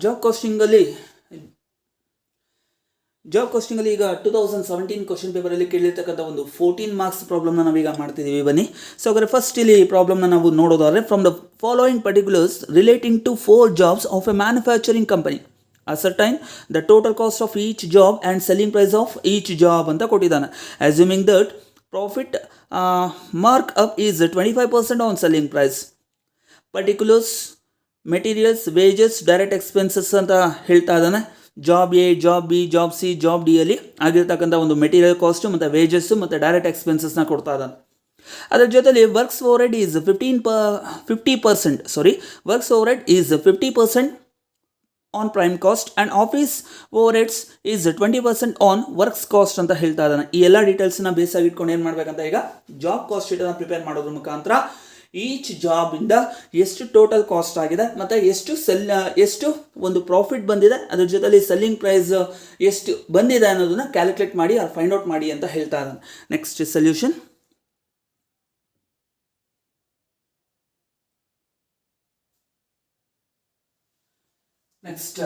Job ಕಾಸ್ಟಿಂಗಲ್ಲಿ ಈಗ 2017 question ಪೇಪರಲ್ಲಿ ಕೇಳಿರ್ತಕ್ಕಂಥ ಒಂದು 14 ಮಾರ್ಕ್ಸ್ ಪ್ರಾಬ್ಲಮ್ನ ನಾವೀಗ ಮಾಡ್ತಿದ್ದೀವಿ. ಬನ್ನಿ. ಸೊ ಹಾಗಾದ್ರೆ ಫಸ್ಟ್ ಇಲ್ಲಿ ಪ್ರಾಬ್ಲಮ್ನ ನಾವು ನೋಡೋದಾದ್ರೆ, from the following particulars relating to 4 jobs of a manufacturing company, ascertain the total cost of each job and selling price of each job ಅಂತ ಕೊಟ್ಟಿದ್ದಾನೆ. Assuming that profit mark up is 25% on selling price, particulars materials, wages, direct expenses ಅಂತ ಹೇಳ್ತಾ ಇದ್ದಾನೆ. Job A, job B, job C, job D ಅಲ್ಲಿ ಆಗಿರ್ತಕ್ಕಂಥ ಒಂದು material cost ಮತ್ತು wages ಮತ್ತು ಡೈರೆಕ್ಟ್ ಎಕ್ಸ್ಪೆನ್ಸಸ್ನ ಕೊಡ್ತಾ ಇದ್ದಾನೆ. ಅದರ ಜೊತೆಲಿ works overhead is 50% on prime cost and office overheads is 20% on works cost ಅಂತ ಹೇಳ್ತಾ ಇದ್ದಾನೆ. ಈ ಎಲ್ಲ ಡೀಟೇಲ್ಸ್ನ ಬೇಸ್ ಆಗಿ ಇಟ್ಕೊಂಡು ಏನು ಮಾಡಬೇಕಂತ, ಈಗ ಜಾಬ್ ಕಾಸ್ಟ್ ಶೀಟನ್ನು ಪ್ರಿಪೇರ್ ಮಾಡೋದ್ರ ಮುಖಾಂತರ ಈಚ್ ಜಾಬಿಂದ ಎಷ್ಟು ಟೋಟಲ್ ಕಾಸ್ಟ್ ಆಗಿದೆ ಮತ್ತು ಎಷ್ಟು ಒಂದು ಪ್ರಾಫಿಟ್ ಬಂದಿದೆ, ಅದ್ರ ಜೊತೆಲಿ ಸೆಲ್ಲಿಂಗ್ ಪ್ರೈಸ್ ಎಷ್ಟು ಬಂದಿದೆ ಅನ್ನೋದನ್ನ ಕ್ಯಾಲ್ಕುಲೇಟ್ ಮಾಡಿ ಫೈಂಡ್ ಔಟ್ ಮಾಡಿ ಅಂತ ಹೇಳ್ತಾ ಇದ್ದಾನೆ. Next solution. ನೆಕ್ಸ್ಟ್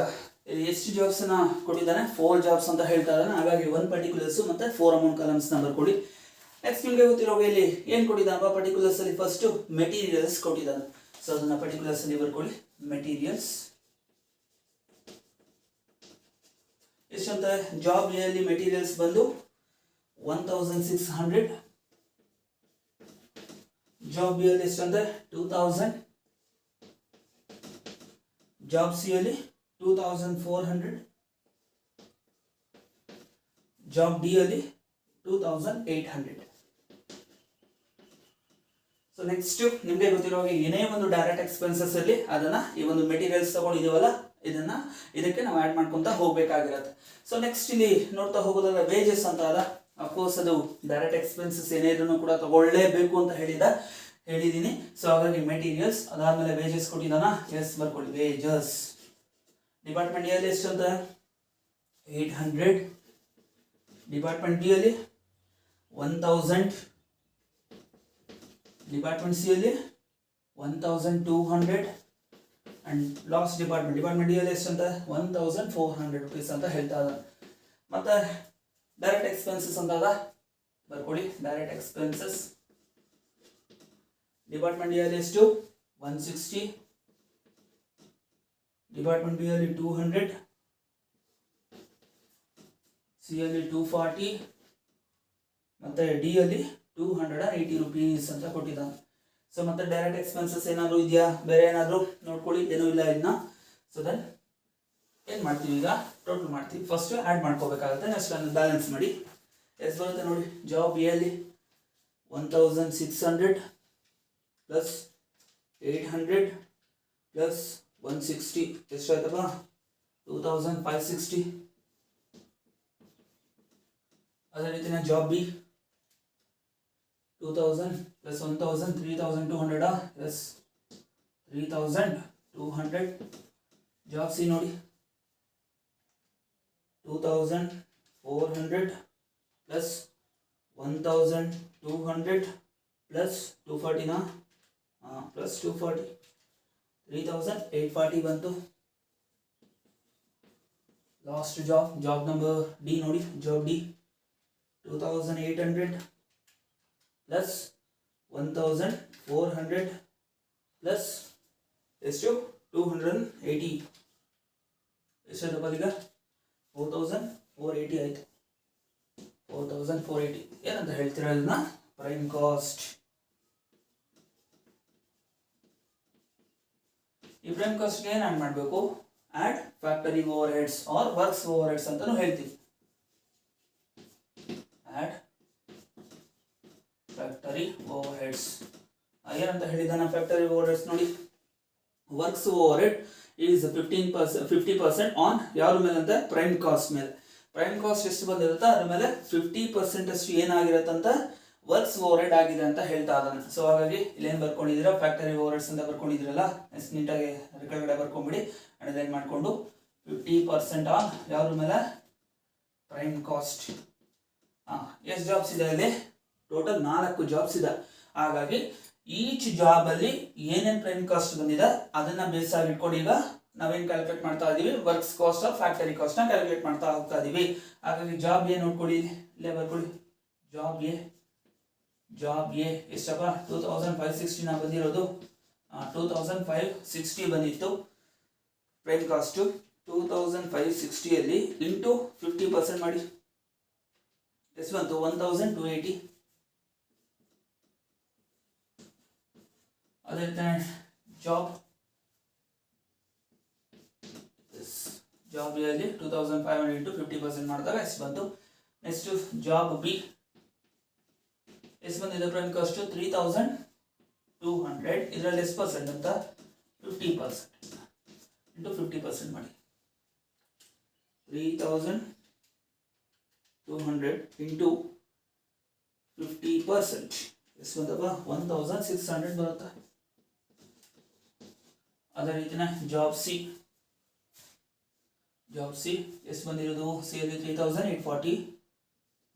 ಎಷ್ಟು ಜಾಬ್ಸನ್ನ ಕೊಟ್ಟಿದ್ದಾನೆ, 4 jobs ಅಂತ ಹೇಳ್ತಾ ಇದ್ದಾನೆ. ಹಾಗಾಗಿ 1 particulars ಮತ್ತು 4 amount columns ಬರ್ಕೊಡಿ. ನೆಕ್ಸ್ಟ್ ನಿಮಗೆ ಗೊತ್ತಿರೋ ಇಲ್ಲಿ ಏನು ಕೊಟ್ಟಿದ್ದಾನಪ್ಪ, ಪರ್ಟಿಕ್ಯುಲರ್ಸ್ ಅಲ್ಲಿ ಫಸ್ಟ್ ಮೆಟೀರಿಯಲ್ಸ್ ಕೊಟ್ಟಿದ್ದಾನೆ. ಸೊ ಅದನ್ನ ಪರ್ಟಿಕ್ಯುಲರ್ಸ್ ಅಲ್ಲಿ ಬರ್ಕೊಳ್ಳಿ. ಮೆಟೀರಿಯಲ್ಸ್ ಎಷ್ಟಂತ, ಜಾಬ್ ಎ ಅಲ್ಲಿ ಮೆಟೀರಿಯಲ್ಸ್ ಬಂದು 1600, ಜಾಬ್ ಬಿ ಅಲ್ಲಿ ಎಷ್ಟಂತ 2000, ಜಾಬ್ ಸಿ ಅಲ್ಲಿ 2400, ಜಾಬ್ ಡಿ ಅಲ್ಲಿ 2800. ಸೊ ನೆಕ್ಸ್ಟ್ ನಿಮಗೆ ಗೊತ್ತಿರೋ ಏನೇ ಒಂದು ಡೈರೆಕ್ಟ್ ಎಕ್ಸ್ಪೆನ್ಸಸ್ ಅಲ್ಲಿ ಅದನ್ನ ಈ ಒಂದು ಮೆಟೀರಿಯಲ್ಸ್ ತಗೊಂಡಿದೀವಲ್ಲ ಇದಕ್ಕೆ ನಾವು ಆಡ್ ಮಾಡ್ಕೊಂತ ಹೋಗ್ಬೇಕಾಗಿರತ್ತೆ. ಸೊ ನೆಕ್ಸ್ಟ್ ಇಲ್ಲಿ ನೋಡ್ತಾ ಹೋಗೋದಾದ್ರೆ ವೇಜಸ್ ಅಂತ ಅದ. ಅಫ್ಕೋರ್ಸ್ ಅದು ಡೈರೆಕ್ಟ್ ಎಕ್ಸ್ಪೆನ್ಸಸ್ ಏನೇ ಇದ್ರೂ ಕೂಡ ತಗೊಳ್ಳೇಬೇಕು ಅಂತ ಹೇಳಿದೀನಿ. ಸೊ ಹಾಗಾಗಿ ಮೆಟೀರಿಯಲ್ಸ್ ಅದಾದ್ಮೇಲೆ ವೇಜಸ್ ಕೊಟ್ಟಿದ್ದಾನ, ಎಸ್ ಬರ್ಕೊಳ್ಳಿ ವೇಜಸ್. ಡಿಪಾರ್ಟ್ಮೆಂಟ್ ಎ ಅಲ್ಲಿ ಎಷ್ಟು ಅಂತ 800, ಡಿಪಾರ್ಟ್ಮೆಂಟ್ ಬಿ ಅಲ್ಲಿ 1000, ಡಿಪಾರ್ಟ್ಮೆಂಟ್ ಸಿ ಅಲ್ಲಿ 1200 ಅಂಡ್ ಲಾಸ್ಟ್ ಡಿಪಾರ್ಟ್ಮೆಂಟ್ ಡಿ ಅಲ್ಲಿ ಎಷ್ಟು ಅಂತ 1400 rupees ಅಂತ ಹೇಳ್ತಾ ಇದ್ದಾರೆ. ಮತ್ತೆ ಡೈರೆಕ್ಟ್ ಎಕ್ಸ್ಪೆನ್ಸಸ್ ಅಂತ ಅದ, ಬರ್ಕೊಳ್ಳಿ ಡೈರೆಕ್ಟ್ ಎಕ್ಸ್ಪೆನ್ಸಸ್. ಡಿಪಾರ್ಟ್ಮೆಂಟ್ ಎ ಅಲ್ಲಿ ಎಷ್ಟು 160, ಡಿಪಾರ್ಟ್ಮೆಂಟ್ ಬಿ ಅಲ್ಲಿ 200, ಸಿ ಅಲ್ಲಿ 240 ಮತ್ತೆ ಡಿ ಅಲ್ಲಿ 280 rupees ಅಂತ ಕೊಟ್ಟಿದ್ದಾನೆ. ಸೊ ಮತ್ತೆ ಡೈರೆಕ್ಟ್ ಎಕ್ಸ್ಪೆನ್ಸಸ್ ಏನಾದ್ರು ಇದೆಯಾ, ಬೇರೆ ಏನಾದ್ರು ನೋಡ್ಕೊಳ್ಳಿ, ಏನೂ ಇಲ್ಲ ಇದನ್ನ. ಸೊ ದೆನ್ ಏನ್ ಮಾಡ್ತೀವಿ, ಈಗ ಟೋಟಲ್ ಮಾಡ್ತೀವಿ. ಫಸ್ಟ್ ಆಡ್ ಮಾಡ್ಕೋಬೇಕಾಗುತ್ತೆ, ನೆಕ್ಸ್ಟ್ ಬ್ಯಾಲೆನ್ಸ್ ಮಾಡಿ. ಎಷ್ಟು ಬರುತ್ತೆ ನೋಡಿ, ಜಾಬ್ ಎ ಅಲ್ಲಿ 1600 ಪ್ಲಸ್ 800 ಪ್ಲಸ್ 160 ಎಷ್ಟು ಆಯ್ತಪ್ಪ 2560. ಅದೇ ರೀತಿನ job B 2000 plus 1000 3200 yes 3200. Job C ನೋಡಿ 2400 plus 1200 plus 240 na plus 240 3840 ಬಂತು. ಲಾಸ್ಟ್ ಜಾಬ್ ನಂಬರ್ ಡಿ ನೋಡಿ, ಜಾಬ್ ಡಿ 2800 ಪ್ಲಸ್ 1400 ಪ್ಲಸ್ ಎಷ್ಟು 280 ಎಷ್ಟಾಯ್ತಪ್ಪ ಈಗ 4480 ಆಯ್ತು. 4480 ಏನಂತ ಹೇಳ್ತೀರಾ ಇದನ್ನ, ಪ್ರೈಮ್ ಕಾಸ್ಟ್. ಈ ಪ್ರೈಮ್ ಕಾಸ್ಟ್ಗೆ ಏನು ಆ್ಯಡ್ ಮಾಡಬೇಕು, add factory overheads or works overheads ಅಂತಾನು ಹೇಳ್ತೀವಿ. ಆ್ಯಡ್ ಫ್ಯಾಕ್ಟರಿ ಓವರ್ ಹೆಡ್ಸ್ ಏನಂತ ಹೇಳಿದಾನ, ಫ್ಯಾಕ್ಟರಿ ಓವರ್ ಹೆಡ್ಸ್ ನೋಡಿ, works overhead is 50% on ಯಾವ್ರ ಮೇಲೆ ಅಂತ, ಪ್ರೈಮ್ ಕಾಸ್ಟ್ ಮೇಲೆ. ಪ್ರೈಮ್ ಕಾಸ್ಟ್ ಎಷ್ಟು ಬಂದಿರುತ್ತೆ ಅದ್ರ ಮೇಲೆ 50% ಅಷ್ಟು ಏನಾಗಿರುತ್ತಂತ ವರ್ಕ್ಸ್ ಓವರ್ ಹೆಡ್ ಆಗಿದೆ ಅಂತ ಹೇಳ್ತಾ ಇದ್ದಾನೆ. ಸೊ ಹಾಗಾಗಿ ಇಲ್ಲೇನು ಬರ್ಕೊಂಡಿದ್ದೀರಾ, ಫ್ಯಾಕ್ಟರಿ ಓವರ್ ಹೆಡ್ಸ್ ಅಂತ ಬರ್ಕೊಂಡಿದ್ದೀರಲ್ಲ, ಎಷ್ಟು ನೀಟಾಗಿ ಕೆಳಗಡೆ ಬರ್ಕೊಂಡ್ಬಿಡಿ. ಅಂಡ್ ಏನು ಮಾಡಿಕೊಂಡು 50% ಆನ್ ಯಾವ್ರ ಮೇಲೆ, ಪ್ರೈಮ್ ಕಾಸ್ಟ್. ಎಷ್ಟು ಜಾಬ್ಸ್ ಇದೆ ಇಲ್ಲಿ, ಟೋಟಲ್ 4 ಜಾಬ್ಸ್ ಇದೆ. ಹಾಗಾಗಿ ಈಚ್ ಜಾಬ್ ಅಲ್ಲಿ ಏನೇನು ಪ್ರೈಮ್ ಕಾಸ್ಟ್ ಬಂದಿದೆ ಅದನ್ನ ಬೇಸ್ ಆಗಿ ಇಟ್ಕೊಂಡು ಈಗ ನಾವೇನು ಕ್ಯಾಲ್ಕುಲೇಟ್ ಮಾಡ್ತಾ ಇದ್ದೀವಿ, ವರ್ಕ್ಸ್ ಕಾಸ್ಟ್ ಆಫ್ ಫ್ಯಾಕ್ಟರಿ ಕಾಸ್ಟ್ನ ಕ್ಯಾಲ್ಕುಲೇಟ್ ಮಾಡ್ತಾ ಹೋಗ್ತಾ ಇದ್ದೀವಿ. ಹಾಗಾಗಿ ಜಾಬ್ ಎ ನೋಡ್ಕೊಳ್ಳಿ, ಇಲ್ಲೇ ಬರ್ಕೊಳ್ಳಿ. ಜಾಬ್ ಎ ಎಷ್ಟಪ್ಪ 2560 ಬಂದಿರೋದು. 2560 ಬಂದಿತ್ತು ಪ್ರೈಮ್ ಕಾಸ್ಟು. 2560 ಇಂಟು 50% ಮಾಡಿ ಎಷ್ಟು ಬಂತು, 1280. ಅದೇ ಜಾಬ್ ಎಲ್ಲಿ 2500 ಇಂಟು 50% ಮಾಡಿದಾಗ ಎಷ್ಟು ಬಂತು. ನೆಕ್ಸ್ಟ್ ಜಾಬ್ ಬಿ ಎಷ್ಟು ಬಂದಿದೆ ಪ್ರೈಮ್ ಕಾಸ್ಟ್ 3200. ಇದರಲ್ಲಿ ಎಷ್ಟು ಪರ್ಸೆಂಟ್ ಅಂತ 50% ಇಂಟು 50% ಮಾಡಿ. 3200 ಇಂಟು 50% ಎಷ್ಟು ಬಂತಪ್ಪ 1600 ಬರುತ್ತೆ. ಅದೇ ರೀತಿನ ಜಾಬ್ ಸಿ ಎಷ್ಟು ಬಂದಿರೋದು, ಸಿ ಅಲ್ಲಿ 3840.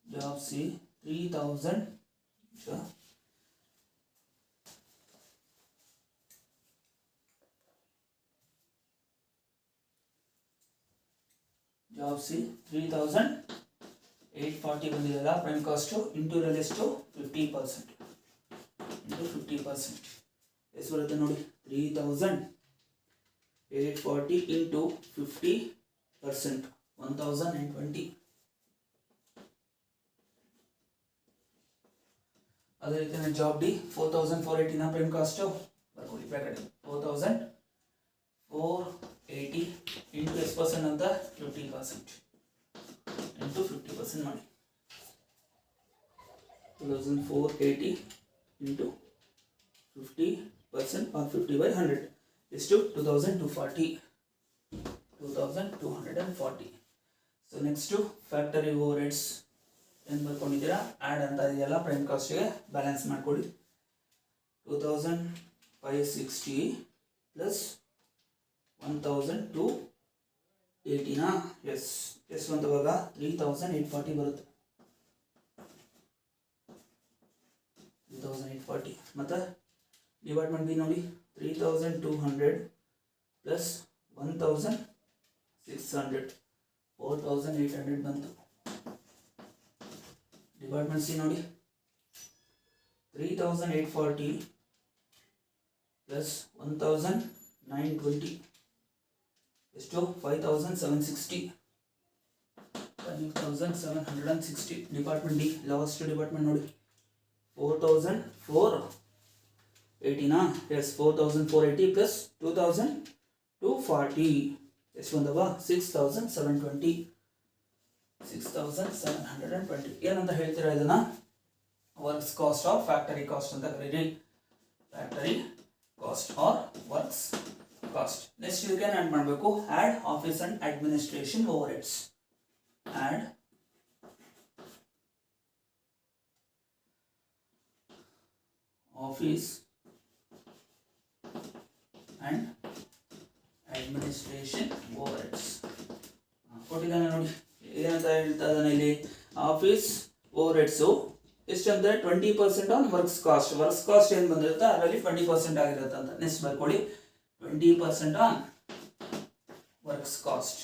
ಜಾಬ್ ಸಿ 3000 ಜಾಬ್ ಸಿ 3840 ಬಂದಿರಲ್ಲ ಪ್ರೈಮ್ ಕಾಸ್ಟ್. ಇಂಟು ಇದರಲ್ಲಿ ಎಷ್ಟು 50% ಇಂಟು 50% ಎಷ್ಟು ಬರುತ್ತೆ ನೋಡಿ, 3840 ಇಂಟು 50% 1020. ಅದೇ ರೀತಿ ಜಾಬ್ ಡಿ 4480 ಪ್ರೈಮ್ ಕಾಸ್ಟ್ ಬರ್ಕೊಳ್ಳಿ ಬ್ರಾಕೆಟ್ 4480 ಇಂಟು ಎಷ್ಟು ಪರ್ಸೆಂಟ್ ಅಂತ 50% ಇಂಟು 50% ಮಾಡಿ. 2480 ಇಂಟು 50% ಆರ್ 50/100 ಎಷ್ಟು 2240. So next factory over heads ಏನು ಬರ್ಕೊಂಡಿದ್ದೀರಾ, ಆ್ಯಡ್ ಅಂತ ಇದೆಯಲ್ಲ ಪ್ರೈಮ್ ಕಾಸ್ಟ್ಗೆ ಬ್ಯಾಲೆನ್ಸ್ ಮಾಡ್ಕೊಳ್ಳಿ. 2560 ಪ್ಲಸ್ 1280ನಾ, ಎಷ್ಟು ಅಂತವಾಗ 3840 ಬರುತ್ತೆ. 3840 ಮತ್ತು ಡಿವೈಡ್ಮೆಂಟ್ ಬಿ ನೋಡಿ 3200 ಪ್ಲಸ್ 1600 4800 ಬಂತು. ಡಿವೈಡ್ಮೆಂಟ್ ಸಿ ನೋಡಿ 3840 ಪ್ಲಸ್ 1920 ಎಷ್ಟು 5760. ಡಿಪಾರ್ಟ್ಮೆಂಟ್ ಡಿ ಲಾಸ್ಟ್ ಡಿಪಾರ್ಟ್ಮೆಂಟ್ ನೋಡಿ 4480ನಾ, ಎಸ್ 4480 ಪ್ಲಸ್ 2240 ಎಷ್ಟು ಬಂದವ 6720. ಏನಂತ ಹೇಳ್ತೀರಾ ಇದನ್ನ, works cost of factory cost ಅಂತ ಕರೀರಿ. Factory cost or works cost. Next ಇದಕ್ಕೆ ಆ್ಯಡ್ ಮಾಡಬೇಕು, add office and administration overheads. Add office and administration overheads ಕೊಟ್ಟಿದ್ದಾನೆ ನೋಡಿ. ಏನಂತ ಹೇಳ್ತಾ ಇದ್ದಾನೆ ಇಲ್ಲಿ, ಆಫೀಸ್ ಓವರ್ ಹೆಡ್ಸು ಎಷ್ಟು ಅಂದರೆ 20% on works cost. Works cost ಏನು ಬಂದಿರುತ್ತೆ ಅದರಲ್ಲಿ 20% ಆಗಿರುತ್ತೆ ಅಂತ. ನೆಕ್ಸ್ಟ್ ಬರ್ಕೊಳ್ಳಿ 20% ಆನ್ ವರ್ಕ್ಸ್ ಕಾಸ್ಟ್.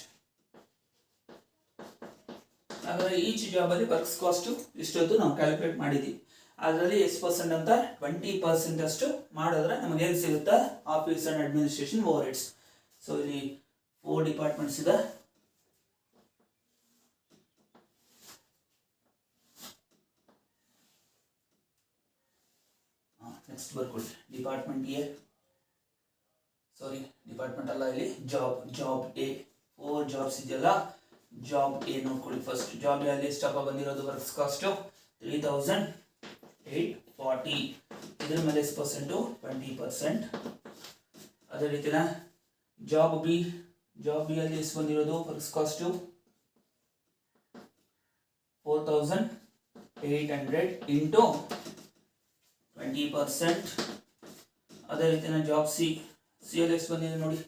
ಹಾಗಾದರೆ ಈಚ್ ಜಾಬಲ್ಲಿ ವರ್ಕ್ಸ್ ಕಾಸ್ಟು ಇಷ್ಟೊತ್ತು ನಾವು ಕ್ಯಾಲ್ಕುಲೇಟ್ ಮಾಡಿದ್ದೀವಿ. ಅದರಲ್ಲಿ ಎಷ್ಟು ಪರ್ಸೆಂಟ್ ಅಂತ 20% ಅಷ್ಟು ಮಾಡಿದ್ರೆ ನಮಗೇನು ಸಿಗುತ್ತೆ, office and administration over heads. So ಇಲ್ಲಿ 4 ಡಿಪಾರ್ಟ್ಮೆಂಟ್ಸ್ ಇದೆ. ನೆಕ್ಸ್ಟ್ ಬರ್ಕೊಳ್ಳಿ ಡಿಪಾರ್ಟ್ಮೆಂಟ್ ಎ, ಸಾರಿ ಡಿಪಾರ್ಟ್ಮೆಂಟ್ ಅಲ್ಲ, ಇಲ್ಲಿ ಜಾಬ್ ಎ 4 ಜಾಬ್ಸ್ ಇದೆಯಲ್ಲ, ಜಾಬ್ ಎ ನೋಡ್ಕೊಳ್ಳಿ ಫಸ್ಟ್. ಜಾಬ್ ಎ ಅಲ್ಲಿ ಎಷ್ಟಪ್ಪ ಬಂದಿರೋದು ವರ್ಕ್ಸ್ ಕಾಸ್ಟು 3840. ಇದ್ರ ಮೇಲೆ ಎಷ್ಟು ಪರ್ಸೆಂಟು 20%. ಅದೇ ರೀತಿನ ಜಾಬ್ ಬಿ ಅಲ್ಲಿ ಎಷ್ಟು ಬಂದಿರೋದು ವರ್ಕ್ಸ್ ಕಾಸ್ಟು 4800 ಇಂಟು 20%. ಅದೇ ರೀತಿನ ಜಾಬ್ ಸಿ ಅಲ್ಲಿ ಎಷ್ಟು ಬಂದಿದೆ ನೋಡಿ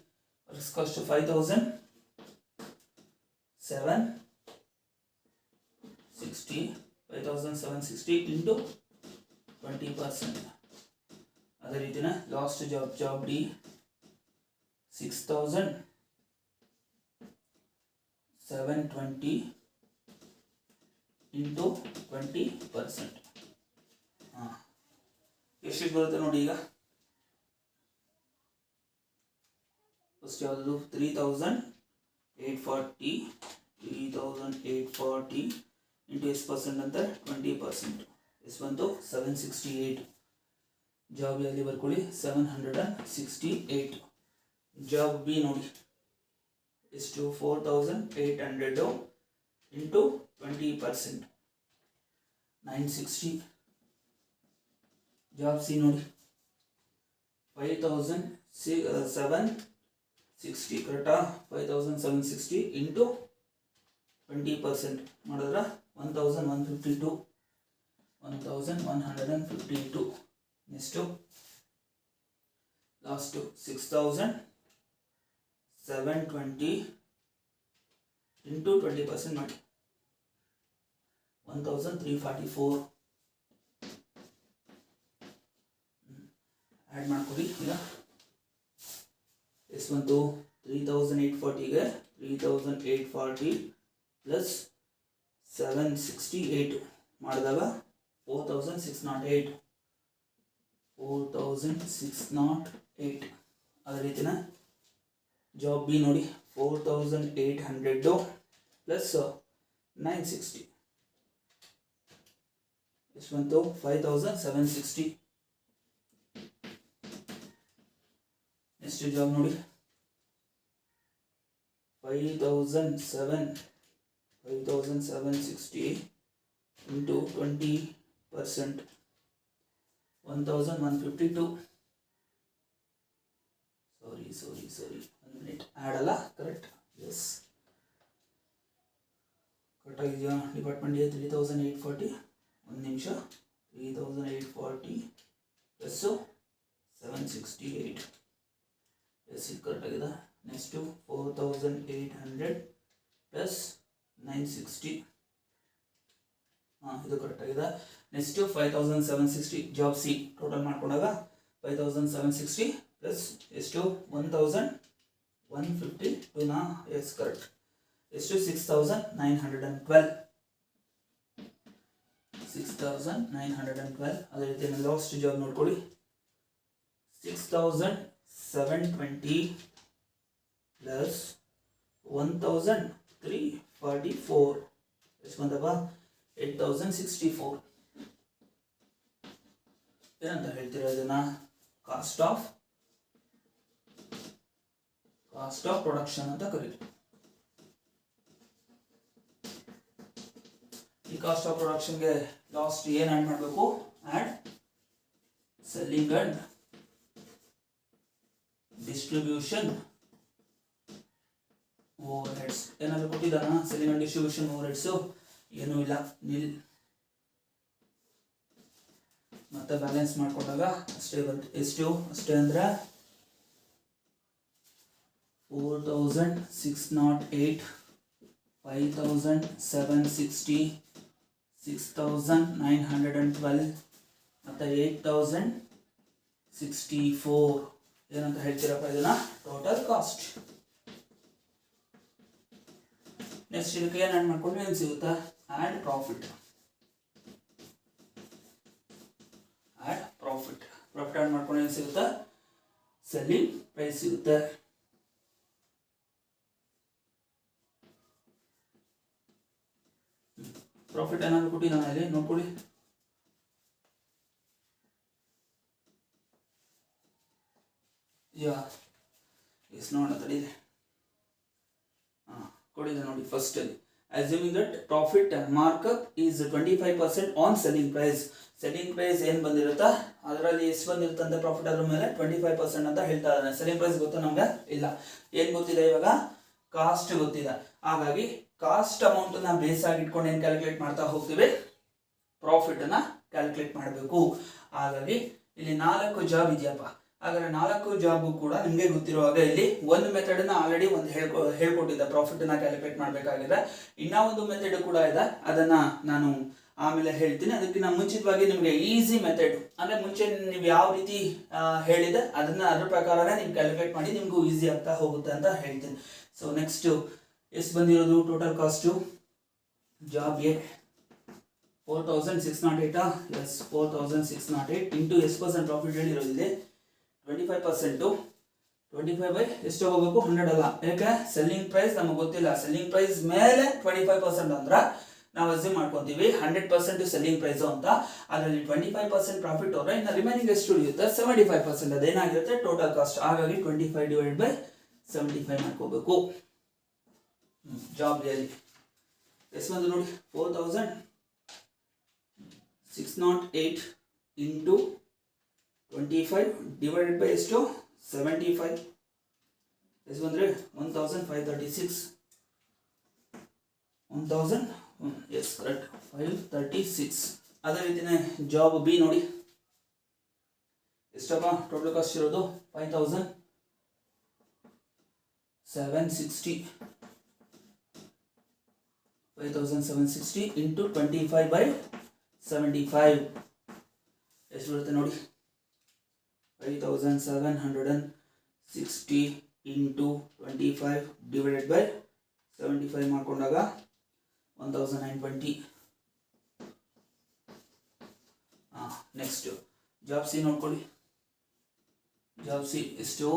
ವರ್ಕ್ಸ್ ಕಾಸ್ಟ್ 5760 ಇಂಟು 20%. ಅದೇ ರೀತಿನ ಲಾಸ್ಟ್ ಜಾಬ್ ಡಿ 6000 720 ಇಂಟು 20%. ಎಷ್ಟಿಗೆ ಬರುತ್ತೆ ನೋಡಿ. ಈಗ ಫಸ್ಟ್ ಯಾವುದು 3840 ಇಂಟು ಎಷ್ಟು ಪರ್ಸೆಂಟ್ ಅಂತ 20%. ಎಷ್ಟು ಬಂತು 768. ಜಾಬ್ ಅಲ್ಲಿ ಬರ್ಕೊಳ್ಳಿ 768. ಜಾಬ್ ಬಿ ನೋಡಿ ಎಷ್ಟು 4800 ಇಂಟು 20% 960. ಜಾಬ್ ಸಿ ನೋಡಿ 5760 ಕರೆಕ್ಟಾ. 5760 ಇಂಟು 20% ಮಾಡಿದ್ರೆ 1152. ನೆಕ್ಸ್ಟು ಲಾಸ್ಟು 6720 ಇಂಟು 20% ಮಾಡಿ 1344. ಆ್ಯಡ್ ಮಾಡ್ಕೊಡಿ. ಈಗ ಎಷ್ಟು ಬಂತು 3840ಗೆ 3840 ಪ್ಲಸ್ 768 ಮಾಡಿದಾಗ 4608. ಅದೇ ರೀತಿನ ಜಾಬ್ ಬಿ ನೋಡಿ 4800 ಪ್ಲಸ್ 960 ಎಷ್ಟು ಬಂತು 5760. ನೆಕ್ಸ್ಟ್ ಜಾಬ್ ನೋಡಿ 5760 ಇಂಟು 20% 1152. ಸಾರಿ 1 ಮಿನಿಟ್ ಆ್ಯಡ್ ಅಲ್ಲ ಕರೆಕ್ಟ್. ಎಸ್ ಕರೆಕ್ಟಾಗಿದೆಯಾ. ಡಿಪಾರ್ಟ್ಮೆಂಟ್ 3840 1 ನಿಮಿಷ 3840 ಪ್ಲಸ್ಸು 768. ಎಸ್ ಇದು ಕರೆಕ್ಟಾಗಿದೆ. Next 4800 plus 960. ಇದು ಕರೆಕ್ಟಾಗಿದೆ. ನೆಕ್ಸ್ಟು 5760 ಜಾಬ್ ಸಿ ಟೋಟಲ್ ಮಾಡ್ಕೊಂಡಾಗ 5760 ಪ್ಲಸ್ ಎಷ್ಟು 1152ನಾ. Yes correct. ಎಷ್ಟು 6912. ಅದೇ ರೀತಿ ಲಾಸ್ಟ್ ಜಾಬ್ ನೋಡ್ಕೊಳ್ಳಿ 6720 ಪ್ಲಸ್ 1344 ಎಷ್ಟು ಬಂದಪ್ಪ 8064. ಏನಂತ ಹೇಳ್ತೀರಾ ಇದನ್ನ ಕಾಸ್ಟ್ ಆಫ್ ಪ್ರೊಡಕ್ಷನ್ ಅಂತ ಕರೀತೀವಿ. ಈ ಕಾಸ್ಟ್ ಆಫ್ ಪ್ರೊಡಕ್ಷನ್ಗೆ ಲಾಸ್ಟ್ ಏನು ಆ್ಯಡ್ ಮಾಡಬೇಕು add selling and distribution overheads. ಏನಾದರೂ ಕೊಟ್ಟಿದ್ದಾನ selling and distribution overheads ಏನೂ ಇಲ್ಲ ನಿಲ್. ಮತ್ತೆ ಬ್ಯಾಲೆನ್ಸ್ ಮಾಡ್ಕೊಂಡಾಗ ಅಷ್ಟೇ ಬಂತು. ಎಷ್ಟು ಅಷ್ಟೇ ಅಂದರೆ 4608 5760 6912 ಮತ್ತು 8064. ಏನಂತ ಹೇಳ್ತೀರಪ್ಪ ಇದನ್ನ ಟೋಟಲ್ ಕಾಸ್ಟ್. ನೆಕ್ಸ್ಟ್ ಇದಕ್ಕೆ ಏನು ಆ್ಯಡ್ ಮಾಡ್ಕೊಂಡ್ರೆ ಏನು ಸಿಗುತ್ತಾ ಆ್ಯಡ್ ಪ್ರಾಫಿಟ್ ಆ್ಯಡ್ ಮಾಡ್ಕೊಂಡು ಏನು ಸಿಗುತ್ತಾ ಸೆಲ್ಲಿಂಗ್ ಪ್ರೈಸ್ ಸಿಗುತ್ತೆ. ಪ್ರಾಫಿಟ್ ಏನಾದ್ರು ಕೊಟ್ಟಿದ್ದಾನೆ ಇಲ್ಲಿ ನೋಡ್ಕೊಳ್ಳಿ. ಎಸ್ ನೋಡೋಣ ತಡೀರಿ. ಕೊಡಿದೆ ನೋಡಿ ಫಸ್ಟ್ ಅಲ್ಲಿ assuming that profit markup is 25% on selling price. Selling price ಏನು ಬಂದಿರುತ್ತಾ ಅದರಲ್ಲಿ ಎಷ್ಟು ಬಂದಿರುತ್ತೆ ಅಂತ ಪ್ರಾಫಿಟ್ ಅದ್ರ ಮೇಲೆ 25% ಅಂತ ಹೇಳ್ತಾ ಇದ್ದಾನೆ. ಸೆಲ್ಲಿಂಗ್ ಪ್ರೈಸ್ ಗೊತ್ತಾ ನಮ್ಗೆ ಇಲ್ಲ. ಏನು ಗೊತ್ತಿದೆ ಇವಾಗ ಕಾಸ್ಟ್ ಗೊತ್ತಿದೆ. ಹಾಗಾಗಿ ಕಾಸ್ಟ್ ಅಮೌಂಟ್ ನ ಬೇಸ್ ಆಗಿ ಇಟ್ಕೊಂಡು ಏನು ಕ್ಯಾಲ್ಕುಲೇಟ್ ಮಾಡ್ತಾ ಹೋಗ್ತೀವಿ ಪ್ರಾಫಿಟ್ ಅನ್ನ ಕ್ಯಾಲ್ಕುಲೇಟ್ ಮಾಡಬೇಕು. ಹಾಗಾಗಿ ಇಲ್ಲಿ 4 ಜಾಬ್ ಇದೆಯಪ್ಪ. ಹಾಗಾದ್ರೆ 4 ಜಾಬು ಕೂಡ ನಿಮಗೆ ಗೊತ್ತಿರುವಾಗ ಇಲ್ಲಿ ಒಂದು ಮೆಥಡ್ ನ ಆಲ್ರೆಡಿ ಒಂದು ಹೇಳ್ಕೊಟ್ಟಿದ್ದೆ ಪ್ರಾಫಿಟ್ ನ ಕ್ಯಾಲ್ಕುಲೇಟ್ ಮಾಡಬೇಕಾಗಿದೆ. ಇನ್ನ ಒಂದು ಮೆಥಡ್ ಕೂಡ ಇದೆ, ಅದನ್ನ ನಾನು ಆಮೇಲೆ ಹೇಳ್ತೀನಿ. ಅದಕ್ಕಿಂತ ಮುಂಚಿತವಾಗಿ ನಿಮಗೆ ಈಸಿ ಮೆಥಡ್ ಅಂದ್ರೆ ಮುಂಚೆ ನೀವು ಯಾವ ರೀತಿ ಹೇಳಿದೆ ಅದನ್ನ ಅದ್ರ ಪ್ರಕಾರನೇ ನೀವು ಕ್ಯಾಲ್ಕುಲೇಟ್ ಮಾಡಿ ನಿಮಗೂ ಈಸಿ ಆಗ್ತಾ ಹೋಗುತ್ತೆ ಅಂತ ಹೇಳ್ತೀನಿ. ಸೊ ನೆಕ್ಸ್ಟ್ ಎಷ್ಟು ಬಂದಿರೋದು ಟೋಟಲ್ ಕಾಸ್ಟು ಜಾಬ್ಗೆ 4608 ಎಸ್ 4608 ಇಂಟು ಎಷ್ಟು ಪರ್ಸೆಂಟ್ ಪ್ರಾಫಿಟ್ ಹೇಳಿರೋದಿದೆ 25%. 25 ಬೈ ಎಷ್ಟು ಹೋಗಬೇಕು 100 ಅಲ್ಲ, ಯಾಕೆ ಸೆಲ್ಲಿಂಗ್ ಪ್ರೈಸ್ ನಮಗೆ ಗೊತ್ತಿಲ್ಲ. ಸೆಲ್ಲಿಂಗ್ ಪ್ರೈಸ್ ಮೇಲೆ 25% ಅಂದ್ರೆ ನಾವು ಅಸ್ಯೂಮ್ ಮಾಡ್ಕೊಂತೀವಿ 100% ಸೆಲ್ಲಿಂಗ್ ಪ್ರೈಸ್ ಅಂತ. ಅದರಲ್ಲಿ 25% ಪ್ರಾಫಿಟ್ ಹೋದ್ರೆ ಇನ್ನು ರಿಮೈನಿಂಗ್ ಎಷ್ಟು ಉಳಿಯುತ್ತೆ 75%. ಅದೇನಾಗಿರುತ್ತೆ ಟೋಟಲ್ ಕಾಸ್ಟ್. ಹಾಗಾಗಿ 25 ಡಿವೈಡೆಡ್ ಬೈ 75 ಮಾಡ್ಕೋಬೇಕು. ಜಾಬ್ ರಿಯಲಿ ಎಷ್ಟು ಬಂದು ನೋಡಿ 4608 ಇಂಟು 25 ಡಿವೈಡೆಡ್ ಬೈ ಎಷ್ಟು 75 ಎಷ್ಟು ಬಂದರೆ 1536. 1000 ಎಸ್ ಕರೆಕ್ಟ್ 536. ಅದೇ ರೀತಿನೇ ಜಾಬ್ ಬಿ ನೋಡಿ ಎಷ್ಟಪ್ಪ ಟೋಟಲ್ ಕಾಸ್ಟ್ ಇರೋದು 5760. 5760 ಇಂಟು 25 ಬೈ 75 ಎಷ್ಟು ಬರುತ್ತೆ ನೋಡಿ 5760 ಇಂಟು 25 ಡಿವೈಡೆಡ್ ಬೈ 75 ಮಾಡ್ಕೊಂಡಾಗ 1920. ನೆಕ್ಸ್ಟ್ ಜಾಬ್ ಸಿ ನೋಡ್ಕೊಳ್ಳಿ. ಜಾಬ್ ಸಿ ಎಷ್ಟು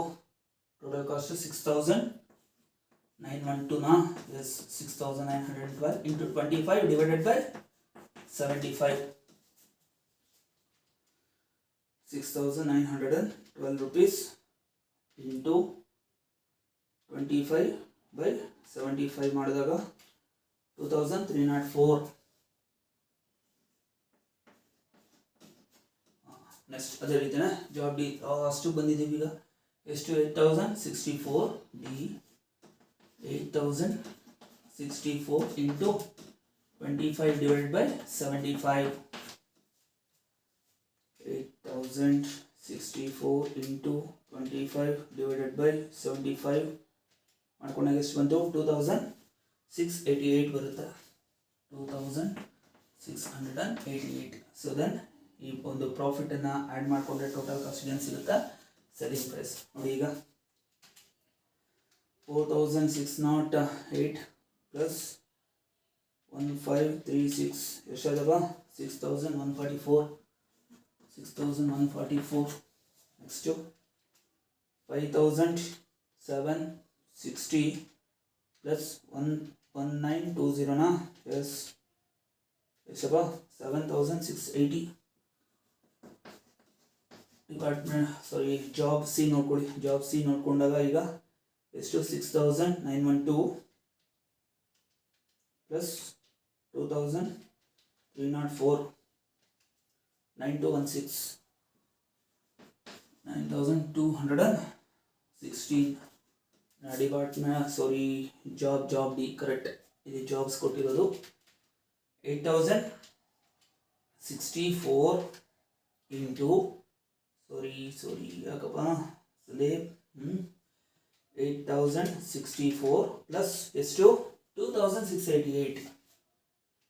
ಟೋಟಲ್ ಕಾಸ್ಟ್ 6912 ನಾ yes 6912 into 25 divided by 75 6912 rupees into 25 by 75 ಮಾಡಿದಾಗ 2304. ನೆಕ್ಸ್ಟ್ ಅದೇ ರೀತಿನ ಜಾಬ್ ಡಿ ಅಷ್ಟು ಬಂದಿದ್ದೀವಿ ಈಗ ಎಷ್ಟು 8064 D 8064 into 25 divided by 75 8064 into 25 divided by 75 ಮಾಡ್ಕೊಂಡಾಗ ಎಷ್ಟು ಬಂತು 2688 ಬರುತ್ತೆ 2688. ಸೊ ದೆನ್ ಈ ಒಂದು ಪ್ರಾಫಿಟನ್ನು ಆ್ಯಡ್ ಮಾಡಿಕೊಂಡ್ರೆ ಟೋಟಲ್ ಕಾಸ್ಟ್ ಏನು ಸಿಗುತ್ತೆ ಸೆಲ್ಲಿಂಗ್ ಪ್ರೈಸ್ ನೋಡಿ. ಈಗ 4608 ಪ್ಲಸ್ 1536 ಎಷ್ಟಾದವ 6144. ನೆಕ್ಸ್ಟು 5760 ಪ್ಲಸ್ 1920 ಎಸ್ ಎಷ್ಟಪ್ಪ 7680. ಡಿಪಾರ್ಟ್ಮೆಂಟ್ ಸಾರಿ ಜಾಬ್ ಸಿ ನೋಡ್ಕೊಳ್ಳಿ. ಜಾಬ್ ಸಿ ನೋಡ್ಕೊಂಡಾಗ ಈಗ ಎಷ್ಟು 6912 ಪ್ಲಸ್ 2304 9216 9216. ಡಿಪಾರ್ಟ್ಮೆಂಟ್ ಸಾರಿ ಜಾಬ್ ಡಿ ಕರೆಕ್ಟ್. ಇದು ಜಾಬ್ಸ್ ಕೊಟ್ಟಿರೋದು 8064 ಇಂಟು ಸಾರಿ ಯಾಕಪ್ಪ ಸ್ಲೇಬ್ 8064 ಪ್ಲಸ್ ಎಷ್ಟು 2688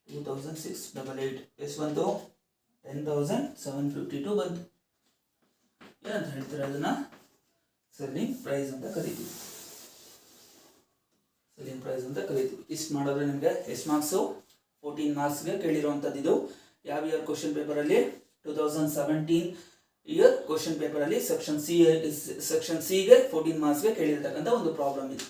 2688 ಎಷ್ಟು ಬಂತು 10752 ಬಂತು. ಏನಂತ ಹೇಳ್ತಾರೆ ಅದನ್ನ ಸೆಲ್ಲಿಂಗ್ ಪ್ರೈಸ್ ಅಂತ ಕರಿತೀವಿ. ಸೆಲ್ಲಿಂಗ್ ಪ್ರೈಸ್ ಅಂತ ಕರಿತೀವಿ. ಇಷ್ಟು ಮಾಡಿದ್ರೆ ನಿಮಗೆ ಎಷ್ಟು ಮಾರ್ಕ್ಸು 14 ಮಾರ್ಕ್ಸ್ಗೆ ಕೇಳಿರುವಂಥದ್ದು. ಇದು ಯಾವ ಇಯರ್ ಕ್ವಶನ್ ಪೇಪರಲ್ಲಿ 2017 ಇಯರ್ ಕ್ವಶನ್ ಪೇಪರಲ್ಲಿ ಸೆಕ್ಷನ್ ಸಿಗೆ 14 ಮಾರ್ಕ್ಸ್ಗೆ ಕೇಳಿರ್ತಕ್ಕಂಥ ಒಂದು ಪ್ರಾಬ್ಲಮ್ ಇದು.